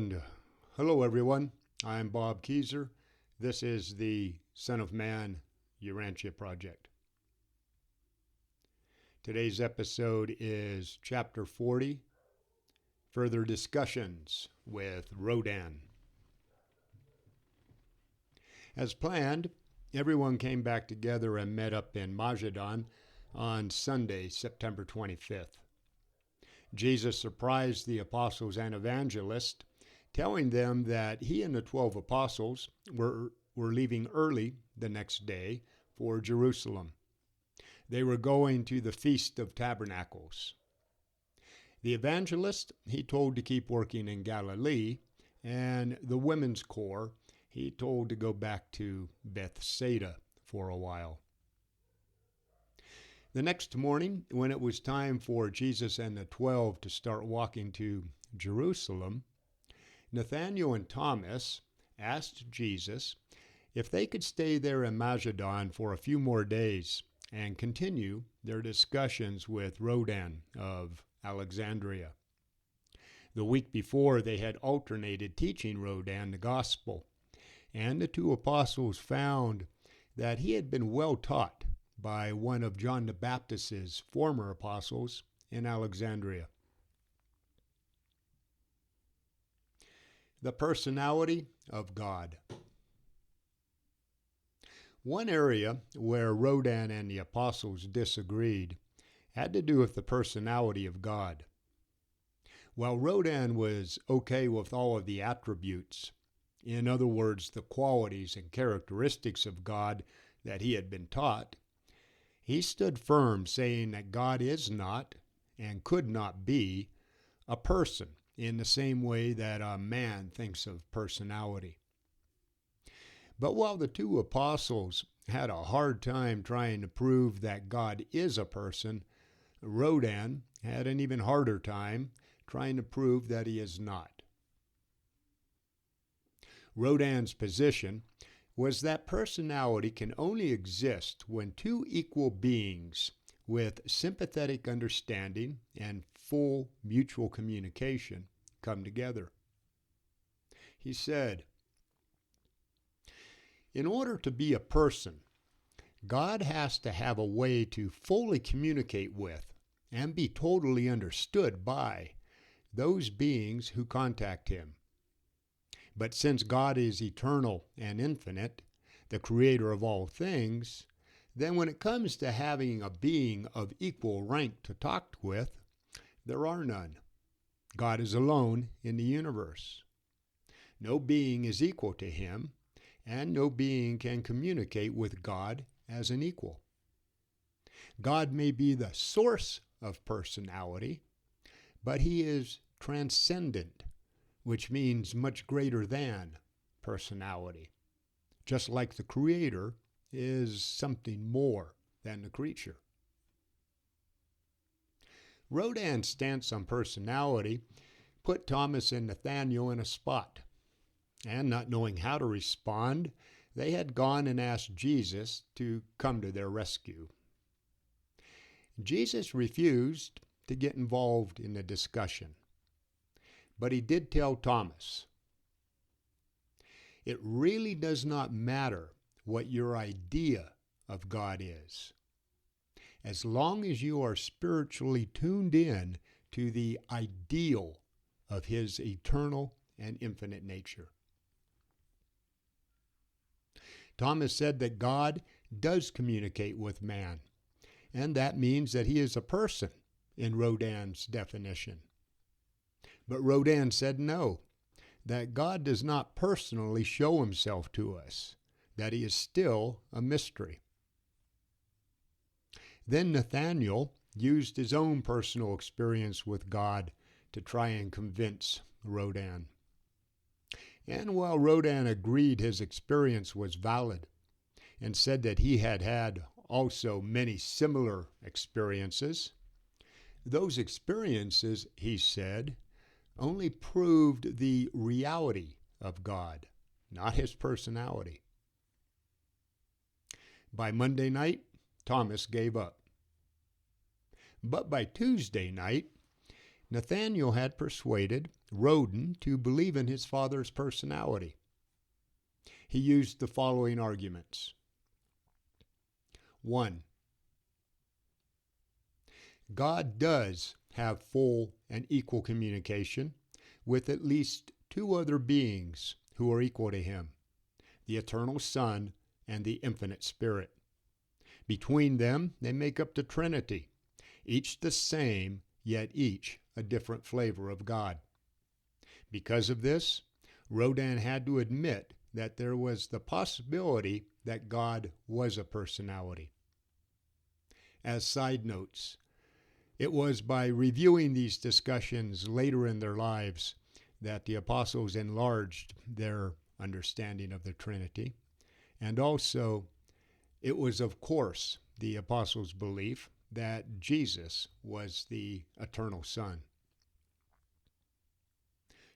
And hello, everyone. I'm Bob Keyser. This is the Son of Man Urantia Project. Today's episode is Chapter 40, Further Discussions with Rodan. As planned, everyone came back together and met up in Rodan on Sunday, September 25th. Jesus surprised the apostles and evangelists, telling them that he and the 12 apostles were leaving early the next day for Jerusalem. They were going to the Feast of Tabernacles. The evangelist he told to keep working in Galilee, and the women's corps he told to go back to Bethsaida for a while. The next morning, when it was time for Jesus and the 12 to start walking to Jerusalem, Nathanael and Thomas asked Jesus if they could stay there in Rodan for a few more days and continue their discussions with Rodan of Alexandria. The week before, they had alternated teaching Rodan the gospel, and the two apostles found that he had been well taught by one of John the Baptist's former apostles in Alexandria. The personality of God. One area where Rodan and the apostles disagreed had to do with the personality of God. While Rodan was okay with all of the attributes, in other words, the qualities and characteristics of God that he had been taught, he stood firm, saying that God is not and could not be a person in the same way that a man thinks of personality. But while the two apostles had a hard time trying to prove that God is a person, Rodan had an even harder time trying to prove that he is not. Rodan's position was that personality can only exist when two equal beings with sympathetic understanding and full mutual communication come together. He said, in order to be a person, God has to have a way to fully communicate with and be totally understood by those beings who contact him. But since God is eternal and infinite, the creator of all things, then when it comes to having a being of equal rank to talk with, there are none. God is alone in the universe. No being is equal to him, and no being can communicate with God as an equal. God may be the source of personality, but he is transcendent, which means much greater than personality, just like the creator is something more than the creature. Rodan's stance on personality put Thomas and Nathanael in a spot, and not knowing how to respond, they had gone and asked Jesus to come to their rescue. Jesus refused to get involved in the discussion. But he did tell Thomas, it really does not matter what your idea of God is, as long as you are spiritually tuned in to the ideal of his eternal and infinite nature. Thomas said that God does communicate with man, and that means that he is a person in Rodan's definition. But Rodan said no, that God does not personally show himself to us, that he is still a mystery. Then Nathanael used his own personal experience with God to try and convince Rodan. And while Rodan agreed his experience was valid and said that he had had also many similar experiences, those experiences, he said, only proved the reality of God, not his personality. By Monday night, Thomas gave up. But by Tuesday night, Nathanael had persuaded Rodan to believe in his father's personality. He used the following arguments. 1. God does have full and equal communication with at least two other beings who are equal to him, the eternal Son and the infinite Spirit. Between them, they make up the Trinity, each the same, yet each a different flavor of God. Because of this, Rodan had to admit that there was the possibility that God was a personality. As side notes, it was by reviewing these discussions later in their lives that the apostles enlarged their understanding of the Trinity. And also, it was, of course, the apostles' belief that Jesus was the eternal Son.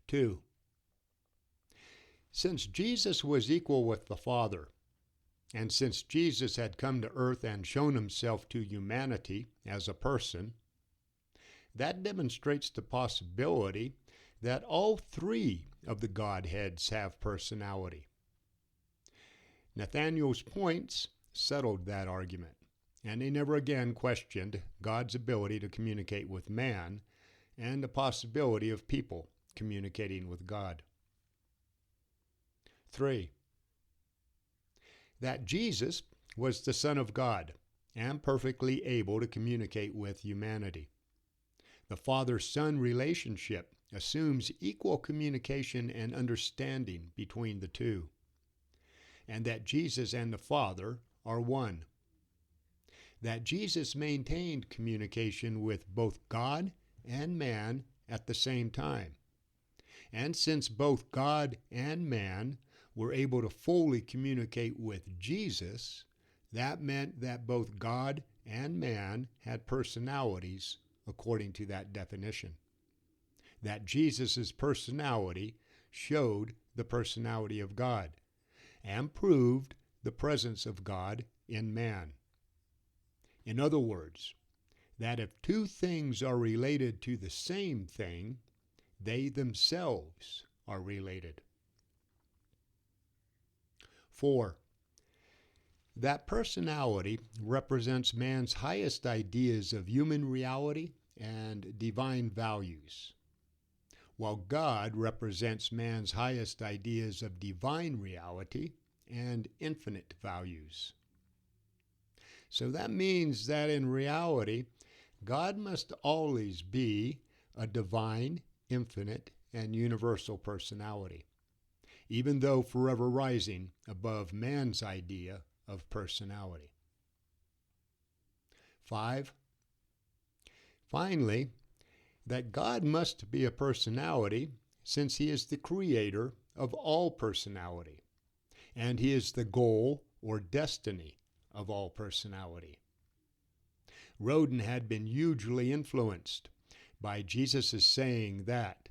2. Since Jesus was equal with the Father, and since Jesus had come to earth and shown himself to humanity as a person, that demonstrates the possibility that all three of the Godheads have personality. Nathanael's points settled that argument, and he never again questioned God's ability to communicate with man and the possibility of people communicating with God. 3. That Jesus was the Son of God and perfectly able to communicate with humanity. The Father-Son relationship assumes equal communication and understanding between the two, and that Jesus and the Father are one. That Jesus maintained communication with both God and man at the same time. And since both God and man were able to fully communicate with Jesus, that meant that both God and man had personalities according to that definition. That Jesus' personality showed the personality of God and proved the presence of God in man. In other words, that if two things are related to the same thing, they themselves are related. 4. That personality represents man's highest ideas of human reality and divine values, while God represents man's highest ideas of divine reality and infinite values. So that means that in reality, God must always be a divine, infinite, and universal personality, even though forever rising above man's idea of personality. 5. Finally, that God must be a personality since he is the creator of all personality, and he is the goal or destiny of all personality. Rodan had been hugely influenced by Jesus' saying that,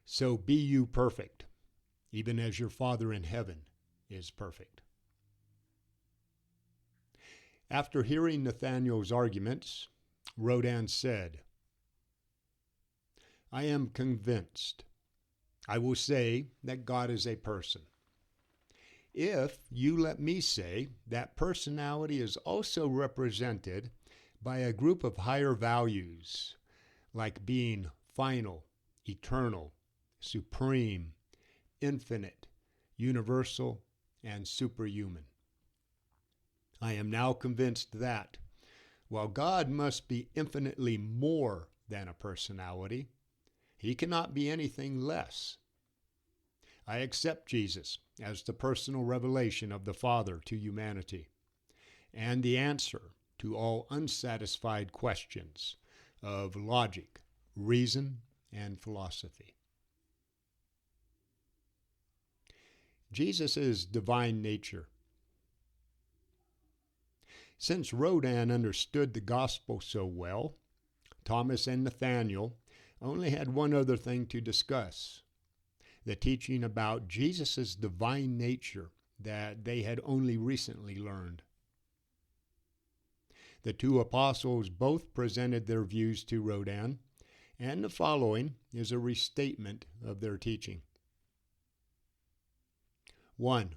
"So be you perfect, even as your Father in heaven is perfect." After hearing Nathanael's arguments, Rodan said, "I am convinced. I will say that God is a person. If you let me say that personality is also represented by a group of higher values, like being final, eternal, supreme, infinite, universal, and superhuman. I am now convinced that, while God must be infinitely more than a personality, he cannot be anything less. I accept Jesus as the personal revelation of the Father to humanity, and the answer to all unsatisfied questions of logic, reason, and philosophy." Jesus' divine nature. Since Rodan understood the gospel so well, Thomas and Nathanael only had one other thing to discuss: the teaching about Jesus' divine nature that they had only recently learned. The two apostles both presented their views to Rodan, And the following is a restatement of their teaching. 1.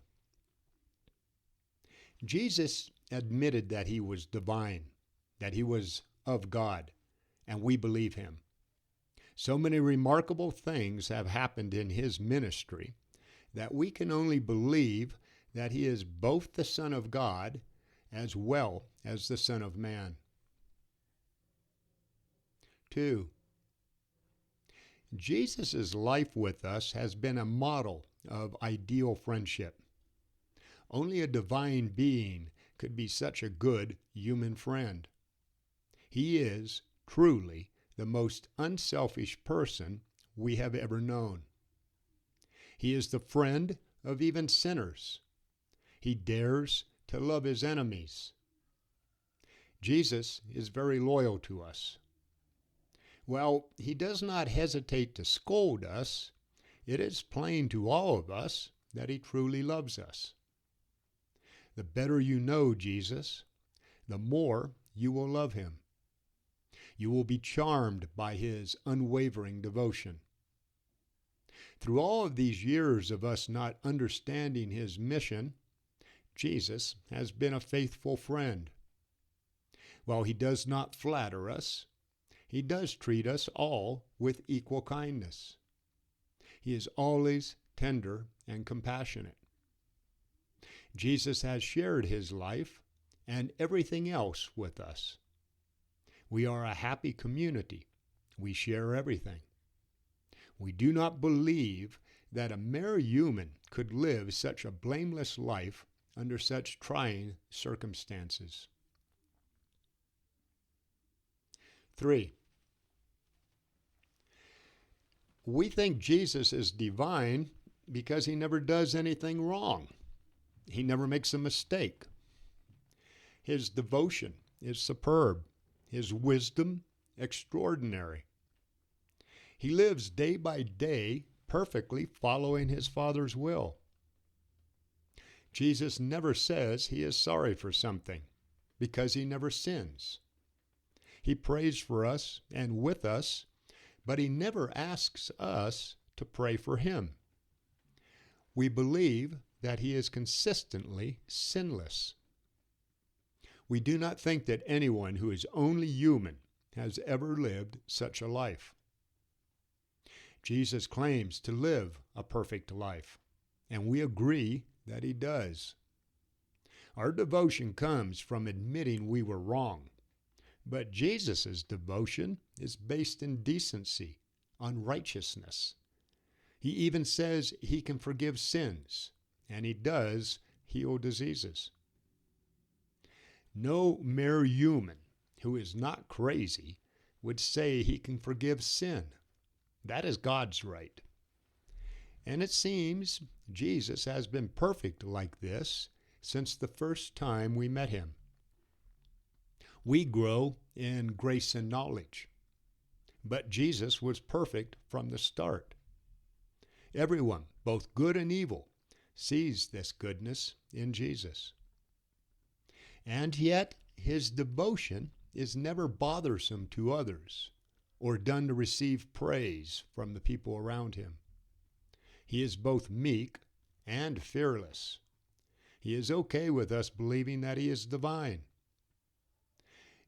Jesus admitted that he was divine, that he was of God, and we believe him. So many remarkable things have happened in his ministry that we can only believe that he is both the Son of God as well as the Son of Man. 2. Jesus' life with us has been a model of ideal friendship. Only a divine being could be such a good human friend. He is truly the most unselfish person we have ever known. He is the friend of even sinners. He dares to love his enemies. Jesus is very loyal to us. While he does not hesitate to scold us, it is plain to all of us that he truly loves us. The better you know Jesus, the more you will love him. You will be charmed by his unwavering devotion. Through all of these years of us not understanding his mission, Jesus has been a faithful friend. While he does not flatter us, he does treat us all with equal kindness. He is always tender and compassionate. Jesus has shared his life and everything else with us. We are a happy community. We share everything. We do not believe that a mere human could live such a blameless life under such trying circumstances. 3. We think Jesus is divine because he never does anything wrong. He never makes a mistake. His devotion is superb. His wisdom extraordinary. He lives day by day perfectly following his Father's will. Jesus never says he is sorry for something because he never sins. He prays for us and with us, but he never asks us to pray for him. We believe that he is consistently sinless. We do not think that anyone who is only human has ever lived such a life. Jesus claims to live a perfect life, and we agree that he does. Our devotion comes from admitting we were wrong, but Jesus' devotion is based in decency, on righteousness. He even says he can forgive sins, and he does heal diseases. No mere human who is not crazy would say he can forgive sin. That is God's right. And it seems Jesus has been perfect like this since the first time we met him. We grow in grace and knowledge, but Jesus was perfect from the start. Everyone, both good and evil, sees this goodness in Jesus. And yet, his devotion is never bothersome to others or done to receive praise from the people around him. He is both meek and fearless. He is okay with us believing that he is divine.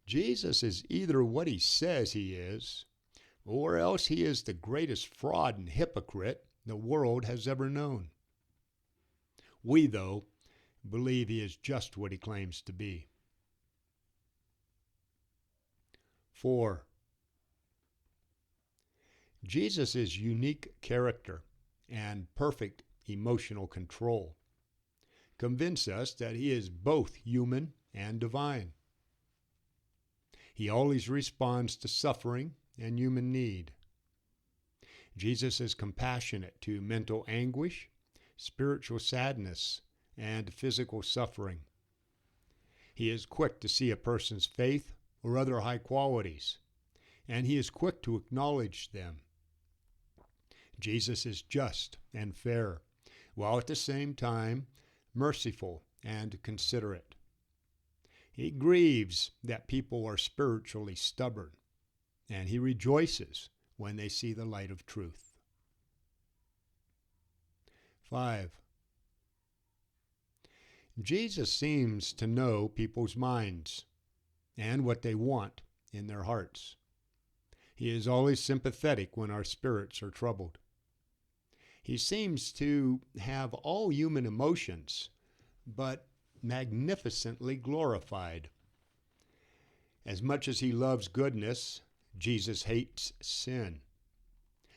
Jesus is either what he says he is, or else he is the greatest fraud and hypocrite the world has ever known. We, though, believe he is just what he claims to be. 4. Jesus' unique character and perfect emotional control convince us that he is both human and divine. He always responds to suffering and human need. Jesus is compassionate to mental anguish, spiritual sadness, and physical suffering. He is quick to see a person's faith or other high qualities, and he is quick to acknowledge them. Jesus is just and fair, while at the same time merciful and considerate. He grieves that people are spiritually stubborn, and he rejoices when they see the light of truth. 5. Jesus seems to know people's minds and what they want in their hearts. He is always sympathetic when our spirits are troubled. He seems to have all human emotions, but magnificently glorified. As much as he loves goodness, Jesus hates sin.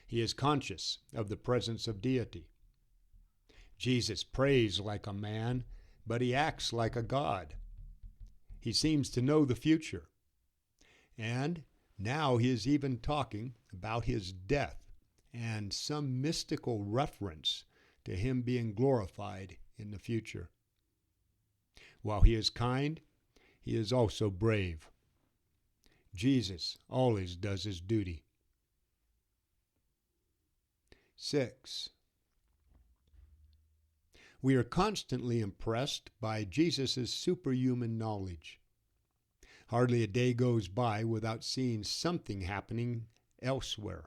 He is conscious of the presence of deity. Jesus prays like a man, but he acts like a God. He seems to know the future. And now he is even talking about his death and some mystical reference to him being glorified in the future. While he is kind, he is also brave. Jesus always does his duty. 6. We are constantly impressed by Jesus' superhuman knowledge. Hardly a day goes by without seeing something happening elsewhere.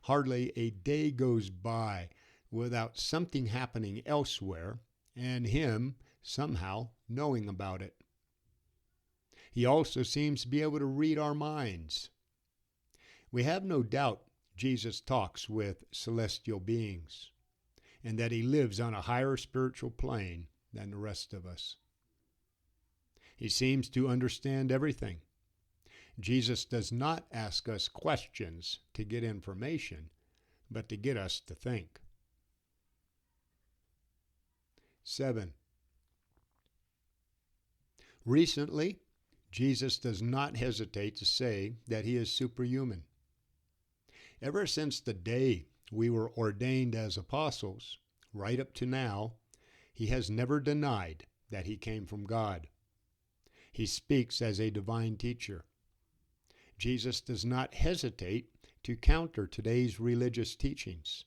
Hardly a day goes by without something happening elsewhere and him somehow knowing about it. He also seems to be able to read our minds. We have no doubt Jesus talks with celestial beings and that he lives on a higher spiritual plane than the rest of us. He seems to understand everything. Jesus does not ask us questions to get information, but to get us to think. 7. Recently, Jesus does not hesitate to say that he is superhuman. Ever since the day we were ordained as apostles, right up to now, he has never denied that he came from God. He speaks as a divine teacher. Jesus does not hesitate to counter today's religious teachings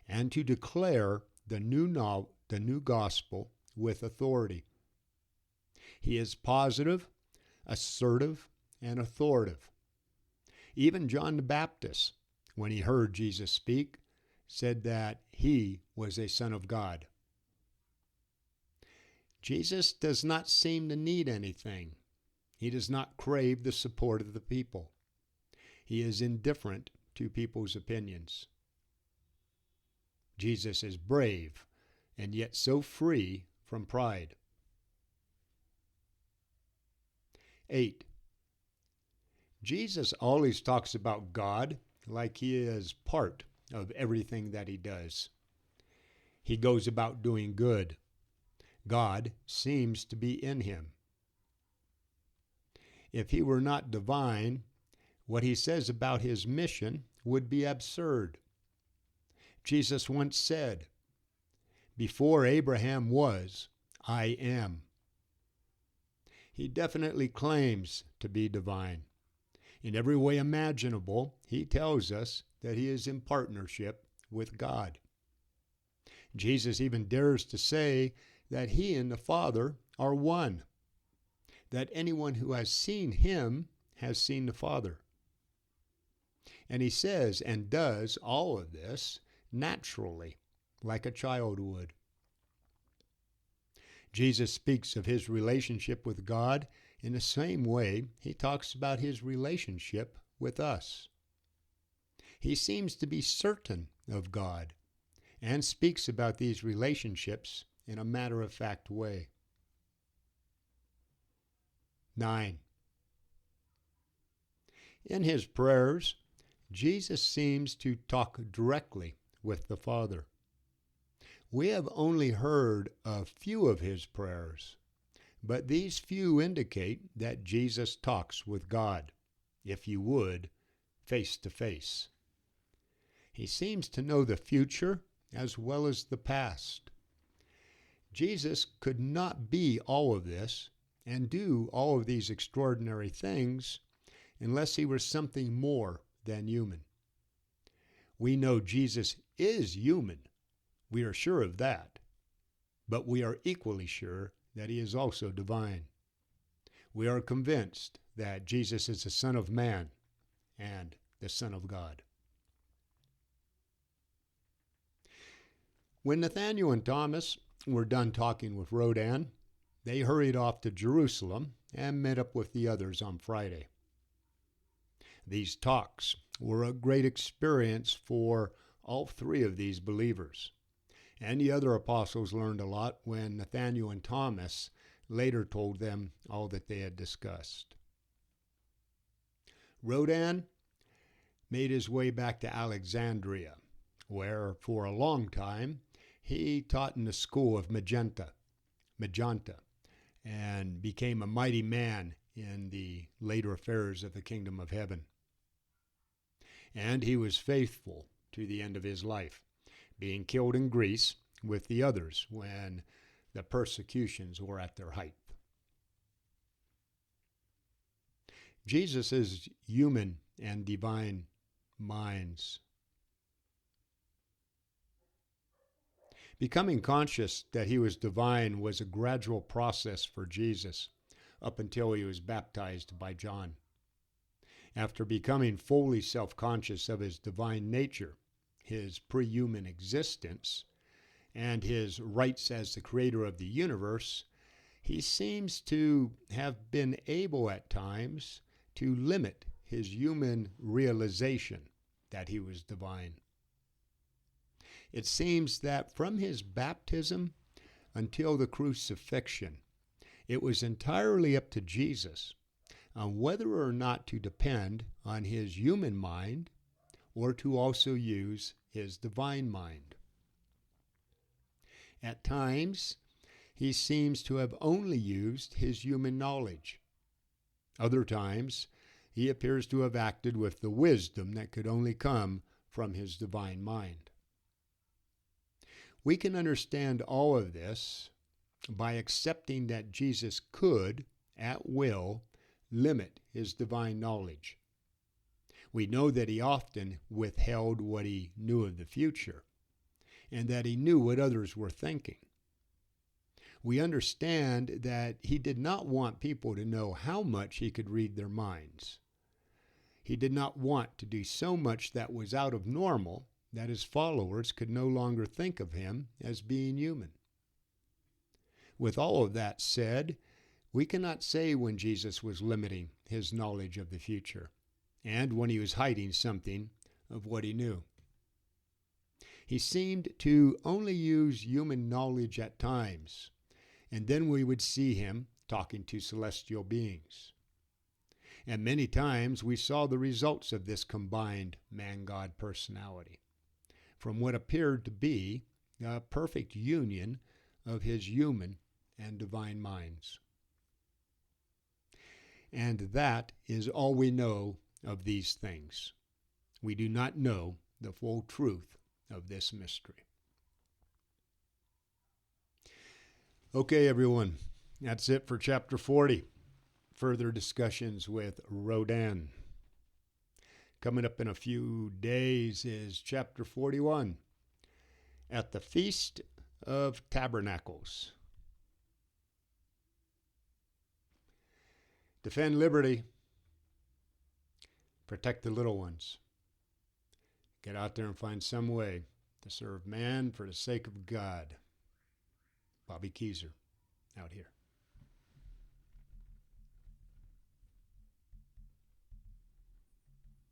and to declare the new gospel with authority. He is positive, assertive, and authoritative. Even John the Baptist, when he heard Jesus speak, said that he was a son of God. Jesus does not seem to need anything. He does not crave the support of the people. He is indifferent to people's opinions. Jesus is brave and yet so free from pride. 8. Jesus always talks about God like he is part of everything that he does. He goes about doing good. God seems to be in him. If he were not divine, what he says about his mission would be absurd. Jesus once said, "Before Abraham was, I am." He definitely claims to be divine. In every way imaginable, he tells us that he is in partnership with God. Jesus even dares to say that he and the Father are one, that anyone who has seen him has seen the Father. And he says and does all of this naturally, like a child would. Jesus speaks of his relationship with God in the same way he talks about his relationship with us. He seems to be certain of God and speaks about these relationships in a matter-of-fact way. 9. In his prayers, Jesus seems to talk directly with the Father. We have only heard a few of his prayers, but these few indicate that Jesus talks with God, if you would, face to face. He seems to know the future as well as the past. Jesus could not be all of this and do all of these extraordinary things unless he were something more than human. We know Jesus is human. We are sure of that. But we are equally sure that he is also divine. We are convinced that Jesus is the Son of Man and the Son of God. When Nathanael and Thomas were done talking with Rodan, they hurried off to Jerusalem and met up with the others on Friday. These talks were a great experience for all three of these believers. And the other apostles learned a lot when Nathanael and Thomas later told them all that they had discussed. Rodan made his way back to Alexandria, where for a long time he taught in the school of Magenta, and became a mighty man in the later affairs of the kingdom of heaven. And he was faithful to the end of his life, being killed in Greece with the others when the persecutions were at their height. Jesus' human and divine minds. Becoming conscious that he was divine was a gradual process for Jesus up until he was baptized by John. After becoming fully self-conscious of his divine nature, his pre-human existence, and his rights as the creator of the universe, he seems to have been able at times to limit his human realization that he was divine. It seems that from his baptism until the crucifixion, it was entirely up to Jesus on whether or not to depend on his human mind or to also use his divine mind. At times, he seems to have only used his human knowledge. Other times, he appears to have acted with the wisdom that could only come from his divine mind. We can understand all of this by accepting that Jesus could, at will, limit his divine knowledge. We know that he often withheld what he knew of the future, and that he knew what others were thinking. We understand that he did not want people to know how much he could read their minds. He did not want to do so much that was out of normal that his followers could no longer think of him as being human. With all of that said, we cannot say when Jesus was limiting his knowledge of the future and when he was hiding something of what he knew. He seemed to only use human knowledge at times, and then we would see him talking to celestial beings. And many times we saw the results of this combined man-God personality, from what appeared to be a perfect union of his human and divine minds. And that is all we know of these things. We do not know the full truth of this mystery. Okay, everyone, that's it for chapter 40. Further discussions with Rodan. Coming up in a few days is chapter 41, at the Feast of Tabernacles. Defend liberty. Protect the little ones. Get out there and find some way to serve man for the sake of God. Bobby Keyser, out here.